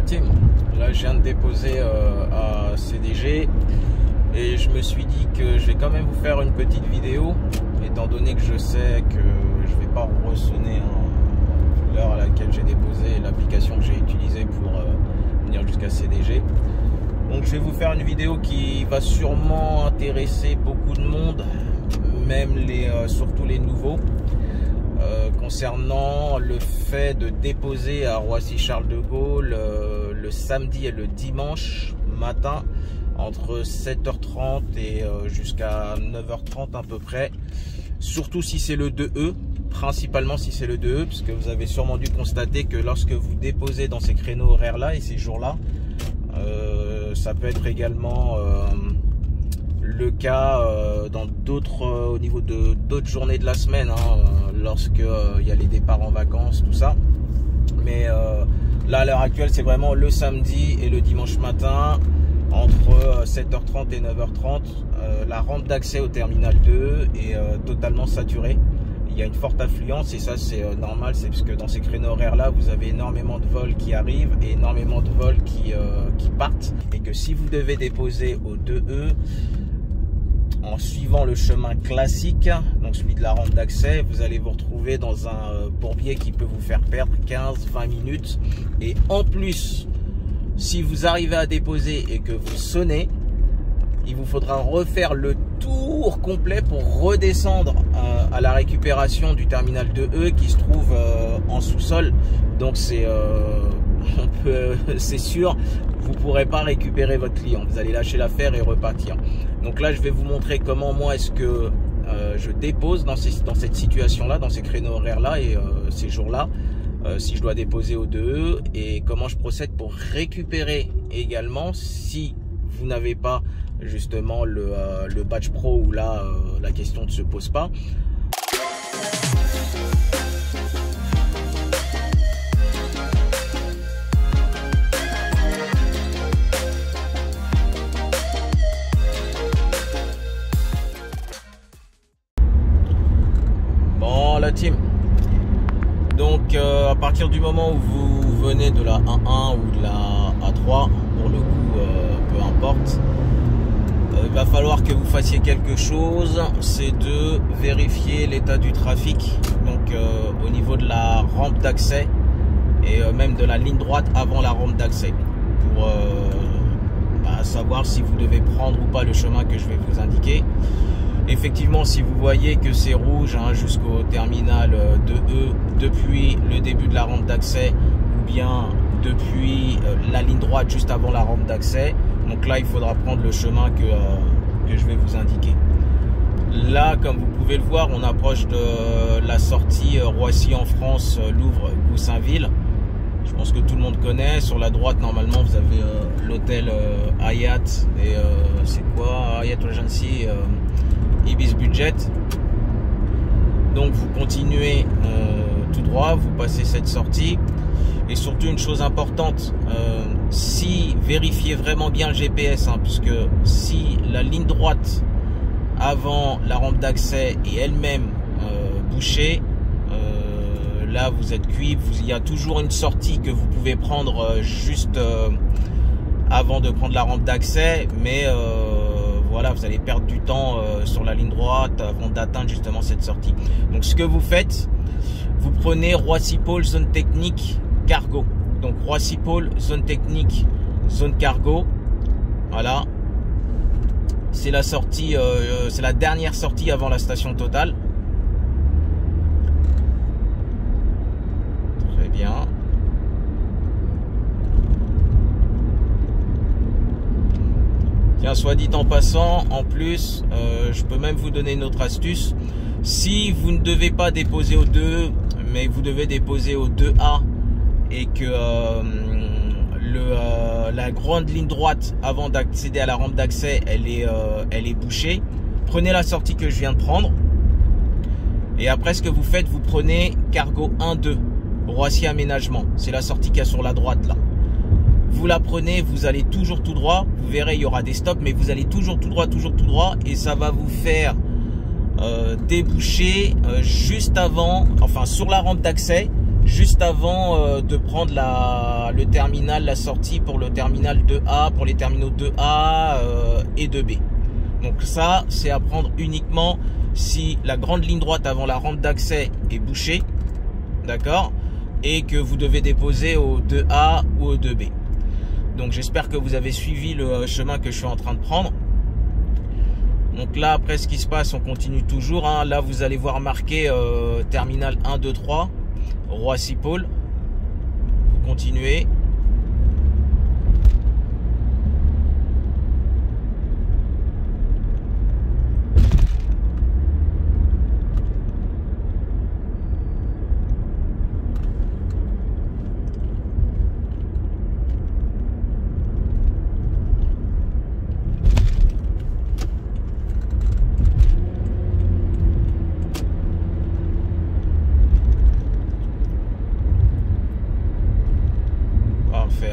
team, là je viens de déposer à CDG et je me suis dit que je vais quand même vous faire une petite vidéo étant donné que je sais que je vais pas ressonner l'heure à laquelle j'ai déposé l'application que j'ai utilisée pour venir jusqu'à CDG. Donc je vais vous faire une vidéo qui va sûrement intéresser beaucoup de monde, même surtout les nouveaux, concernant le fait de déposer à Roissy-Charles de Gaulle le samedi et le dimanche matin entre 7h30 et jusqu'à 9h30 à peu près, surtout si c'est le 2E, principalement si c'est le 2E, parce que vous avez sûrement dû constater que lorsque vous déposez dans ces créneaux horaires là et ces jours là, ça peut être également le cas dans d'autres au niveau de d'autres journées de la semaine, lorsque il y a les départs en vacances, tout ça. Mais là à l'heure actuelle c'est vraiment le samedi et le dimanche matin entre 7h30 et 9h30. La rampe d'accès au terminal 2 est totalement saturée. Il y a une forte affluence et ça c'est normal, c'est parce que dans ces créneaux horaires là vous avez énormément de vols qui arrivent et énormément de vols qui partent, et que si vous devez déposer au 2E en suivant le chemin classique, donc celui de la rampe d'accès, vous allez vous retrouver dans un bourbier qui peut vous faire perdre 15-20 minutes. Et en plus, si vous arrivez à déposer et que vous sonnez, il vous faudra refaire le tour complet pour redescendre à la récupération du terminal 2E qui se trouve en sous-sol. Donc c'est sûr, vous ne pourrez pas récupérer votre client. Vous allez lâcher l'affaire et repartir. Donc là, je vais vous montrer comment moi est-ce que je dépose dans cette situation-là, dans ces créneaux horaires-là et ces jours-là, si je dois déposer au 2E, et comment je procède pour récupérer également si vous n'avez pas justement le badge pro, où là la question ne se pose pas. Bon la team, donc à partir du moment où vous venez de la 1.1 ou de la A3, pour le coup peu importe, il va falloir que vous fassiez quelque chose, c'est de vérifier l'état du trafic, donc au niveau de la rampe d'accès et même de la ligne droite avant la rampe d'accès, pour savoir si vous devez prendre ou pas le chemin que je vais vous indiquer. Effectivement, si vous voyez que c'est rouge jusqu'au terminal 2E depuis le début de la rampe d'accès, ou bien depuis la ligne droite juste avant la rampe d'accès, donc là il faudra prendre le chemin que je vais vous indiquer. Là, comme vous pouvez le voir, on approche de la sortie Roissy en France, Louvre, Goussainville. Je pense que tout le monde connaît. Sur la droite, normalement, vous avez l'hôtel Hyatt et c'est quoi, Hyatt Regency, Ibis Budget. Donc vous continuez tout droit, vous passez cette sortie. Et surtout une chose importante, si vérifiez vraiment bien le GPS, puisque si la ligne droite avant la rampe d'accès est elle-même bouchée, là vous êtes cuit. Il y a toujours une sortie que vous pouvez prendre juste avant de prendre la rampe d'accès, mais voilà, vous allez perdre du temps sur la ligne droite avant d'atteindre justement cette sortie. Donc ce que vous faites, vous prenez Roissy-Pôle, zone technique, cargo. Donc Roissy-Pôle, zone technique, zone cargo. Voilà. C'est la sortie, c'est la dernière sortie avant la station Total. Très bien. Tiens, soit dit en passant, en plus, je peux même vous donner une autre astuce. Si vous ne devez pas déposer au 2, mais vous devez déposer au 2A, et que la grande ligne droite avant d'accéder à la rampe d'accès elle est bouchée, prenez la sortie que je viens de prendre, et après ce que vous faites, vous prenez cargo 1-2 Roissy Aménagement, c'est la sortie qu'il y a sur la droite là. Vous la prenez, vous allez toujours tout droit, vous verrez il y aura des stops, mais vous allez toujours tout droit, et ça va vous faire déboucher juste avant, enfin sur la rampe d'accès, juste avant de prendre le terminal, la sortie pour le terminal 2A, pour les terminaux 2A et 2B. Donc ça, c'est à prendre uniquement si la grande ligne droite avant la rampe d'accès est bouchée, d'accord, et que vous devez déposer au 2A ou au 2B. Donc j'espère que vous avez suivi le chemin que je suis en train de prendre. Donc là, après ce qui se passe, on continue toujours, hein. Là, vous allez voir marqué terminal 1, 2, 3, Roissy-Pôle. Vous continuez.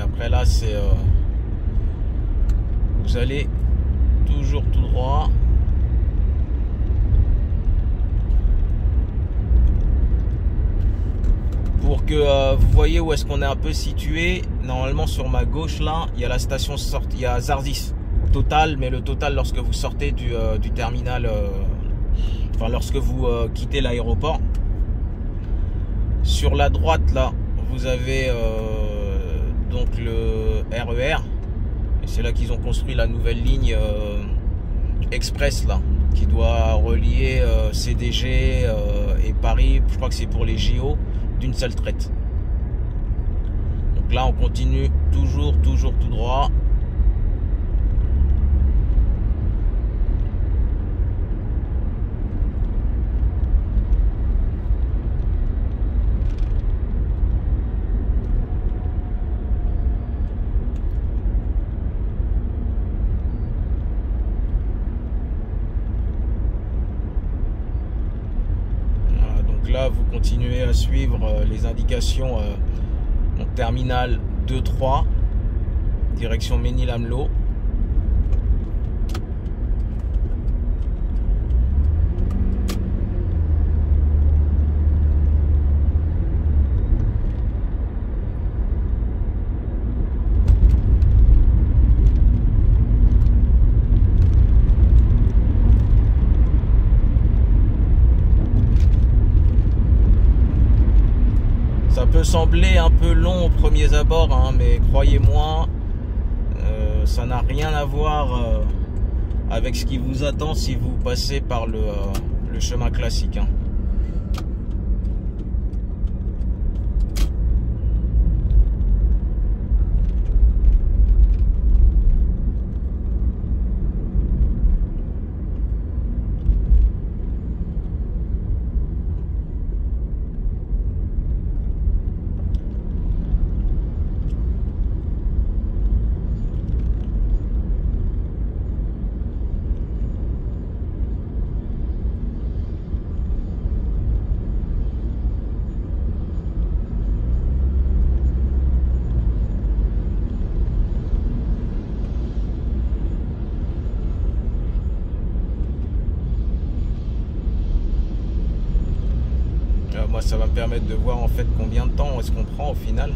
Après là, c'est vous allez toujours tout droit. Pour que vous voyez où est-ce qu'on est un peu situé. Normalement sur ma gauche là, il y a la station sortie, il y a Zarzis Total, mais le Total lorsque vous sortez du terminal, enfin lorsque vous quittez l'aéroport. Sur la droite là, vous avez donc le RER, et c'est là qu'ils ont construit la nouvelle ligne express là, qui doit relier CDG et Paris. Je crois que c'est pour les JO, d'une seule traite. Donc là on continue toujours tout droit. Là vous continuez à suivre les indications donc terminal 2-3 direction Ménil-Amelot. Ça peut sembler un peu long aux premiers abords, hein, mais croyez-moi, ça n'a rien à voir avec ce qui vous attend si vous passez par le chemin classique, hein. Moi ça va me permettre de voir en fait combien de temps est-ce qu'on prend au final.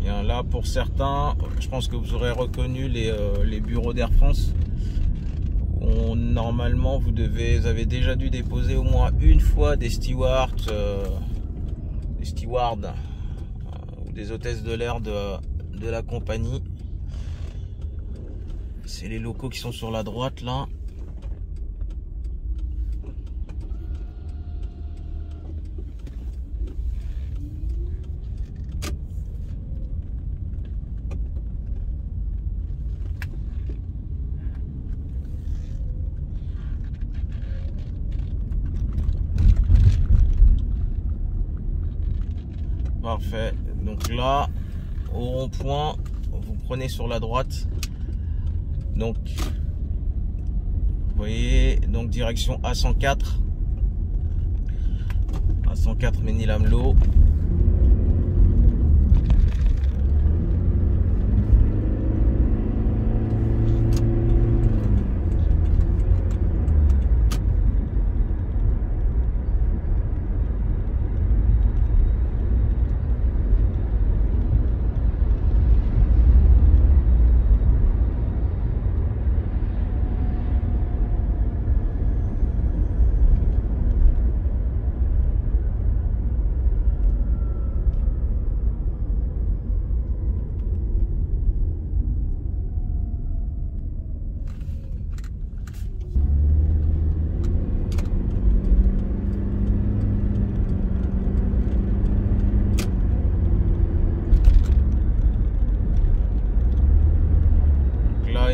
Bien, là pour certains, je pense que vous aurez reconnu les bureaux d'Air France. Normalement vous avez déjà dû déposer au moins une fois des stewards ou des hôtesses de l'air de la compagnie. C'est les locaux qui sont sur la droite là. Parfait, donc là au rond-point vous prenez sur la droite, donc vous voyez, donc direction A104. 104 Ménil-Amelot.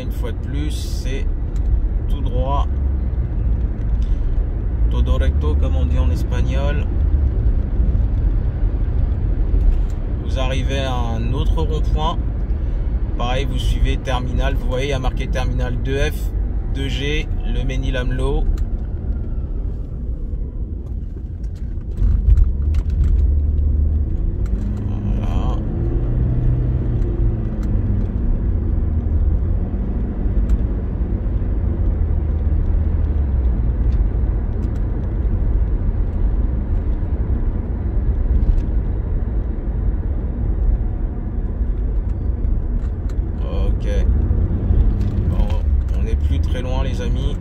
Une fois de plus, c'est tout droit, todo recto comme on dit en espagnol. Vous arrivez à un autre rond-point, pareil, vous suivez terminal, vous voyez il y a marqué terminal 2F 2G, le Ménil-Amelot. Très loin les amis.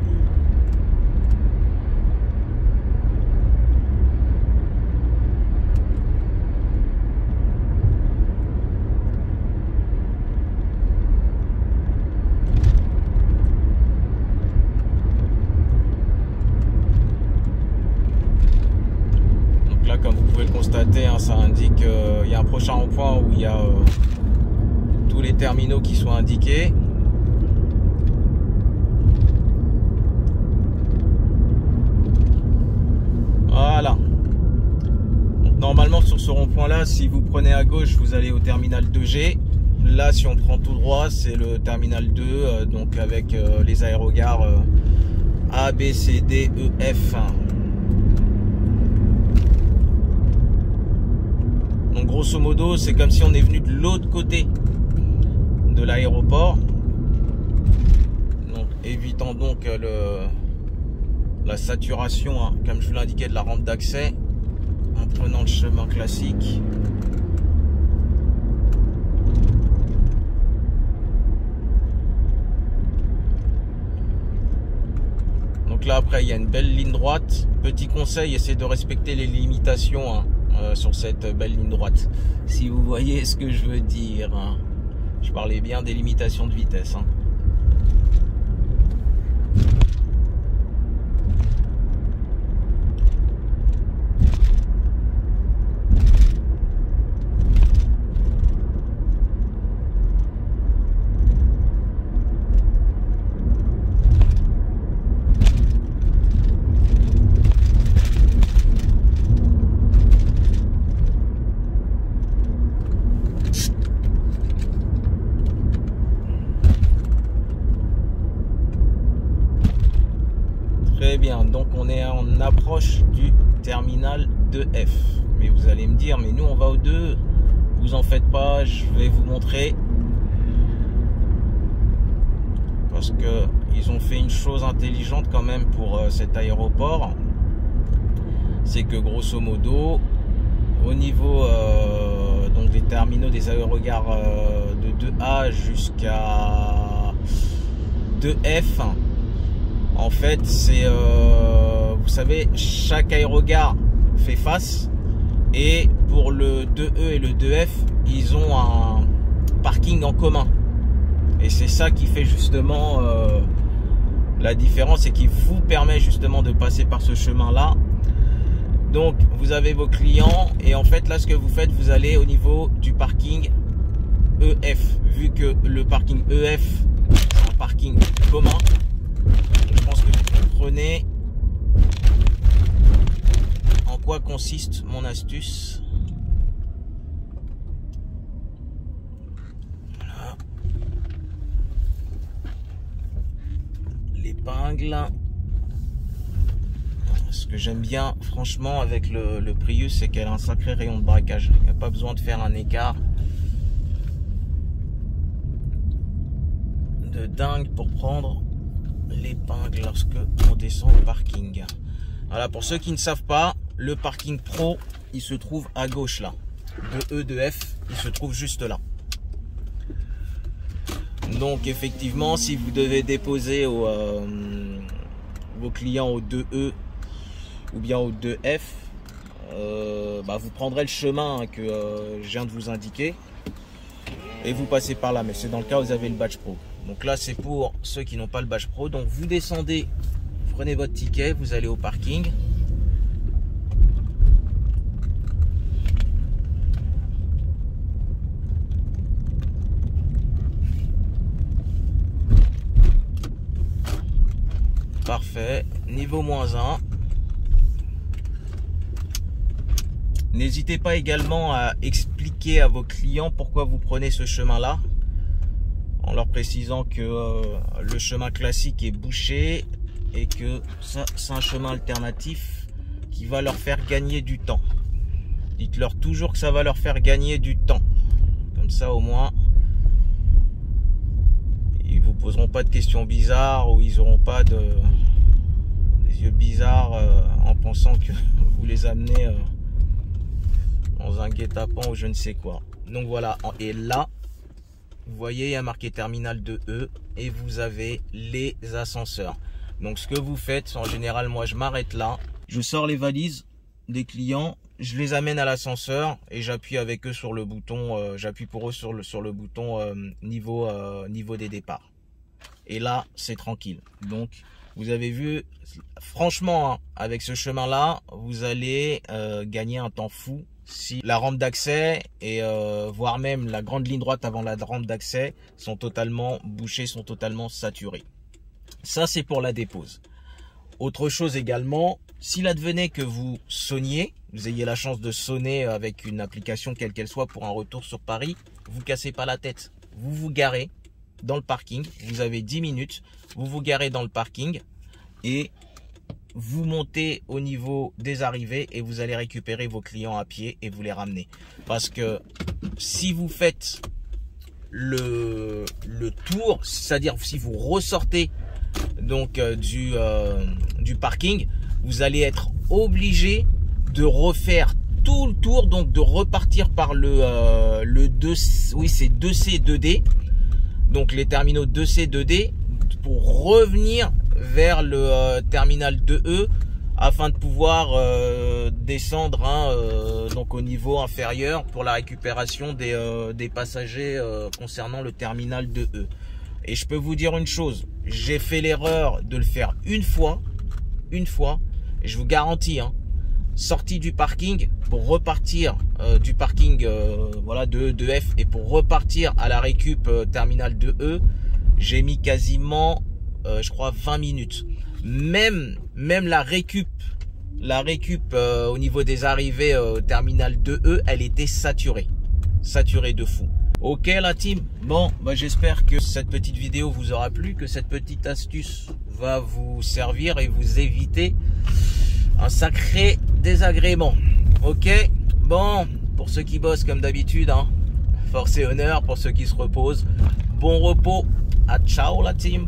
Donc là comme vous pouvez le constater, hein, ça indique il y a un prochain rond-point où il y a tous les terminaux qui sont indiqués. Voilà. Donc, normalement sur ce rond-point là, si vous prenez à gauche, vous allez au terminal 2G. Là, si on prend tout droit, c'est le terminal 2, donc avec les aérogares A, B, C, D, E, F. Donc grosso modo, c'est comme si on est venu de l'autre côté de l'aéroport. Donc évitant donc la saturation, hein, comme je vous l'indiquais, de la rampe d'accès, en prenant le chemin classique. Donc là après il y a une belle ligne droite. Petit conseil, essayez de respecter les limitations, hein, sur cette belle ligne droite, si vous voyez ce que je veux dire, hein. Je parlais bien des limitations de vitesse, hein. Très bien, donc on est en approche du terminal 2F. Mais vous allez me dire, mais nous on va au 2. Vous en faites pas, je vais vous montrer. Parce que ils ont fait une chose intelligente quand même pour cet aéroport. C'est que grosso modo, au niveau donc des terminaux des aérogares de 2A jusqu'à 2F, en fait c'est vous savez, chaque aérogare fait face, et pour le 2E et le 2F ils ont un parking en commun, et c'est ça qui fait justement la différence, et qui vous permet justement de passer par ce chemin là. Donc vous avez vos clients, et en fait là ce que vous faites, vous allez au niveau du parking EF, vu que le parking EF c'est un parking commun. Je pense que vous comprenez en quoi consiste mon astuce. Voilà. L'épingle. Est-ce que j'aime bien, franchement, avec le Prius, c'est qu'elle a un sacré rayon de braquage. Il n'y a pas besoin de faire un écart de dingue pour prendre l'épingle lorsque on descend au parking. Voilà, pour ceux qui ne savent pas, le parking pro, il se trouve à gauche là. De E, de F, il se trouve juste là. Donc effectivement, si vous devez déposer vos clients au 2E ou bien au 2F, vous prendrez le chemin que je viens de vous indiquer et vous passez par là. Mais c'est dans le cas où vous avez le badge pro. Donc là, c'est pour ceux qui n'ont pas le badge pro. Donc vous descendez, vous prenez votre ticket, vous allez au parking. Parfait, niveau -1. N'hésitez pas également à expliquer à vos clients pourquoi vous prenez ce chemin-là, en leur précisant que le chemin classique est bouché et que ça, c'est un chemin alternatif qui va leur faire gagner du temps. Dites-leur toujours que ça va leur faire gagner du temps. Comme ça, au moins, ils vous poseront pas de questions bizarres ou ils n'auront pas des yeux bizarres en pensant que vous les amenez dans un guet-apens ou je ne sais quoi. Donc voilà, et là, vous voyez, il y a marqué terminal 2E et vous avez les ascenseurs. Donc ce que vous faites, en général, moi je m'arrête là, je sors les valises des clients, je les amène à l'ascenseur et j'appuie avec eux sur le bouton, j'appuie pour eux sur le bouton niveau des départs. Et là, c'est tranquille. Donc, vous avez vu, franchement, hein, avec ce chemin-là, vous allez gagner un temps fou. Si la rampe d'accès et voire même la grande ligne droite avant la rampe d'accès sont totalement bouchées, sont totalement saturées. Ça, c'est pour la dépose. Autre chose également, s'il advenait que vous sonniez, vous ayez la chance de sonner avec une application quelle qu'elle soit pour un retour sur Paris, vous cassez pas la tête. Vous vous garez dans le parking, vous avez 10 minutes, vous vous garez dans le parking et vous montez au niveau des arrivées et vous allez récupérer vos clients à pied et vous les ramenez. Parce que si vous faites le tour, c'est-à-dire si vous ressortez donc du parking, vous allez être obligé de refaire tout le tour, donc de repartir par le 2, oui c'est 2C, 2D, donc les terminaux 2C, 2D pour revenir vers le terminal 2E afin de pouvoir descendre donc au niveau inférieur pour la récupération des passagers concernant le terminal 2E. Et je peux vous dire une chose, j'ai fait l'erreur de le faire une fois, et je vous garantis, hein, sortie du parking pour repartir du parking voilà de F et pour repartir à la récup terminal 2E, j'ai mis quasiment je crois 20 minutes. Même la récup au niveau des arrivées terminal 2E, elle était saturée de fou. Ok la team, bon j'espère que cette petite vidéo vous aura plu, que cette petite astuce va vous servir et vous éviter un sacré désagrément. Ok, bon, pour ceux qui bossent comme d'habitude, hein, force et honneur. Pour ceux qui se reposent, bon repos. À ciao la team.